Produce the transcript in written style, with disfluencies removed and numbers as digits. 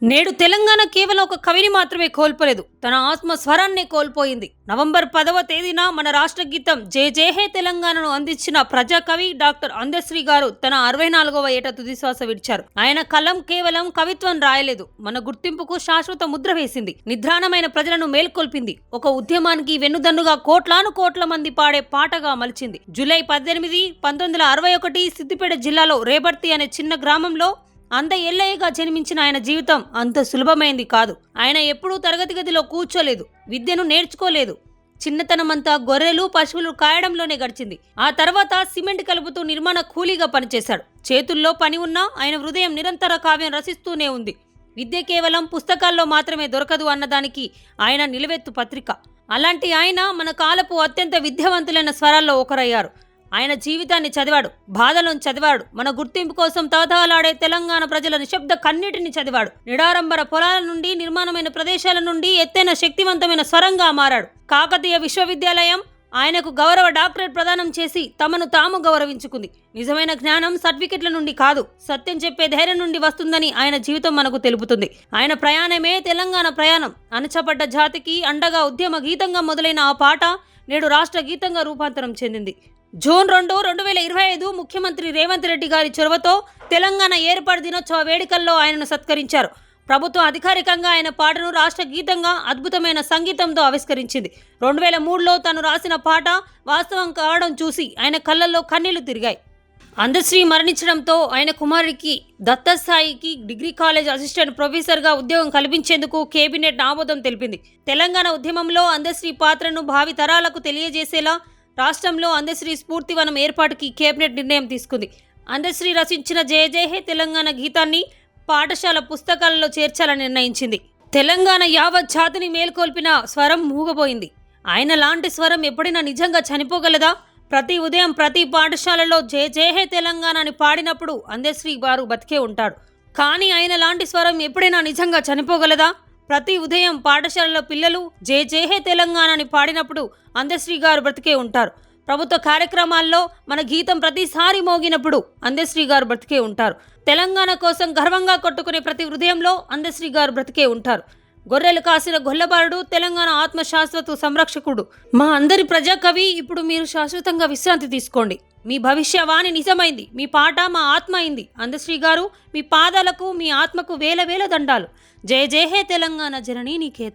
నేడు తెలంగాణ కేవలం ఒక కవిని మాత్రమే కోల్పోలేదు, తన ఆత్మ స్వరాన్నే కోల్పోయింది. నవంబర్ 10వ తేదీన మన రాష్ట్ర గీతం జై జై హే తెలంగాణను అందించిన ప్రజాకవి డాక్టర్ అందశ్రీ గారు తన 64వ ఏట తుదిశ్వాస విడిచారు. ఆయన కలం కేవలం కవిత్వం రాయలేదు, మన గుర్తింపుకు శాశ్వత ముద్ర వేసింది. నిద్రాణమైన ప్రజలను మేల్కొల్పింది. ఒక ఉద్యమానికి వెన్నుదన్నుగా కోట్లాను కోట్ల మంది పాడే పాటగా మలిచింది. జూలై 18, 1961 సిద్దిపేట జిల్లాలో రేబర్తి అనే చిన్న గ్రామంలో అంత ఎల్లయ్యగా జన్మించిన ఆయన జీవితం అంత సులభమైంది కాదు. ఆయన ఎప్పుడూ తరగతి గదిలో కూర్చోలేదు, విద్యను నేర్చుకోలేదు. చిన్నతనమంతా గొర్రెలు పశువులు కాయడంలోనే గడిచింది. ఆ తర్వాత సిమెంట్ కలుపుతూ నిర్మాణ కూలీగా పనిచేశాడు. చేతుల్లో పని ఉన్నా ఆయన హృదయం నిరంతర కావ్యం రసిస్తూనే ఉంది. విద్య కేవలం పుస్తకాల్లో మాత్రమే దొరకదు అన్నదానికి ఆయన నిలువెత్తు పత్రిక. అలాంటి ఆయన మన కాలపు అత్యంత విద్యావంతులైన స్వరాల్లో ఒకరయ్యారు. ఆయన జీవితాన్ని చదివాడు, బాధలను చదివాడు, మన గుర్తింపు కోసం తహతహలాడే తెలంగాణ ప్రజల నిశ్శబ్ద కన్నీటిని చదివాడు. నిడారంబర పొలాల నుండి, నిర్మాణమైన ప్రదేశాల నుండి ఎత్తైన శక్తివంతమైన స్వరంగా మారాడు. కాకతీయ విశ్వవిద్యాలయం ఆయనకు గౌరవ డాక్టరేట్ ప్రదానం చేసి తమను తాము గౌరవించుకుంది. నిజమైన జ్ఞానం సర్టిఫికెట్ల నుండి కాదు, సత్యం చెప్పే ధైర్యం నుండి వస్తుందని ఆయన జీవితం మనకు తెలుపుతుంది. ఆయన ప్రయాణమే తెలంగాణ ప్రయాణం. అణచబడ్డ జాతికి అండగా ఉద్యమ గీతంగా మొదలైన ఆ పాట నేడు రాష్ట్ర గీతంగా రూపాంతరం చెందింది. జూన్ 2, 2025 ముఖ్యమంత్రి రేవంత్ రెడ్డి గారి చొరవతో తెలంగాణ ఏర్పాటు దినోత్సవ వేడుకల్లో ఆయనను సత్కరించారు. ప్రభుత్వం అధికారికంగా ఆయన పాటను రాష్ట్ర గీతంగా అద్భుతమైన సంగీతంతో ఆవిష్కరించింది. 2003లో తను రాసిన పాట వాస్తవం కావడం చూసి ఆయన కళ్ళల్లో కన్నీళ్లు తిరిగాయి. అందశ్రీ మరణించడంతో ఆయన కుమారుడికి దత్తసాయికి డిగ్రీ కాలేజ్ అసిస్టెంట్ ప్రొఫెసర్గా ఉద్యోగం కల్పించేందుకు కేబినెట్ ఆమోదం తెలిపింది. తెలంగాణ ఉద్యమంలో అందశ్రీ పాత్రను భావి తరాలకు తెలియజేసేలా రాష్ట్రంలో అందశ్రీ స్ఫూర్తివనం ఏర్పాటుకి కేబినెట్ నిర్ణయం తీసుకుంది. అందశ్రీ రచించిన జయ జయ హే తెలంగాణ గీతాన్ని పాఠశాల పుస్తకాలలో చేర్చాలని నిర్ణయించింది. తెలంగాణ యావత్ జాతిని మేల్కొల్పిన స్వరం మూగబోయింది. ఆయన లాంటి స్వరం ఎప్పుడైనా నిజంగా చనిపోగలదా? ప్రతి ఉదయం ప్రతి పాఠశాలలో జయ జయ హే తెలంగాణ అని పాడినప్పుడు అందశ్రీ వారు బతికే ఉంటాడు. కానీ ఆయన లాంటి స్వరం ఎప్పుడైనా నిజంగా చనిపోగలదా? ప్రతి ఉదయం పాఠశాలలో పిల్లలు జై జై హే తెలంగాణ అని పాడినప్పుడు అందశ్రీ గారు బ్రతికే ఉంటారు. ప్రభుత్వ కార్యక్రమాల్లో మన గీతం ప్రతిసారి మోగినప్పుడు అందశ్రీ గారు బ్రతికే ఉంటారు. తెలంగాణ కోసం గర్వంగా కొట్టుకునే ప్రతి హృదయంలో అందశ్రీ గారు బ్రతికే ఉంటారు. గొర్రెలు కాసిన గొల్లబారుడు, తెలంగాణ ఆత్మ శాశ్వత సంరక్షకుడు, మా అందరి ప్రజాకవి. ఇప్పుడు మీరు శాశ్వతంగా విశ్రాంతి తీసుకోండి. మీ భవిష్యవాణి నిజమైంది. మీ పాట మా ఆత్మ అయింది. అందశ్రీ గారు, మీ పాదాలకు మీ ఆత్మకు వేల వేల దండాలు. జయ జయ హే తెలంగాణ జననీ నీకే.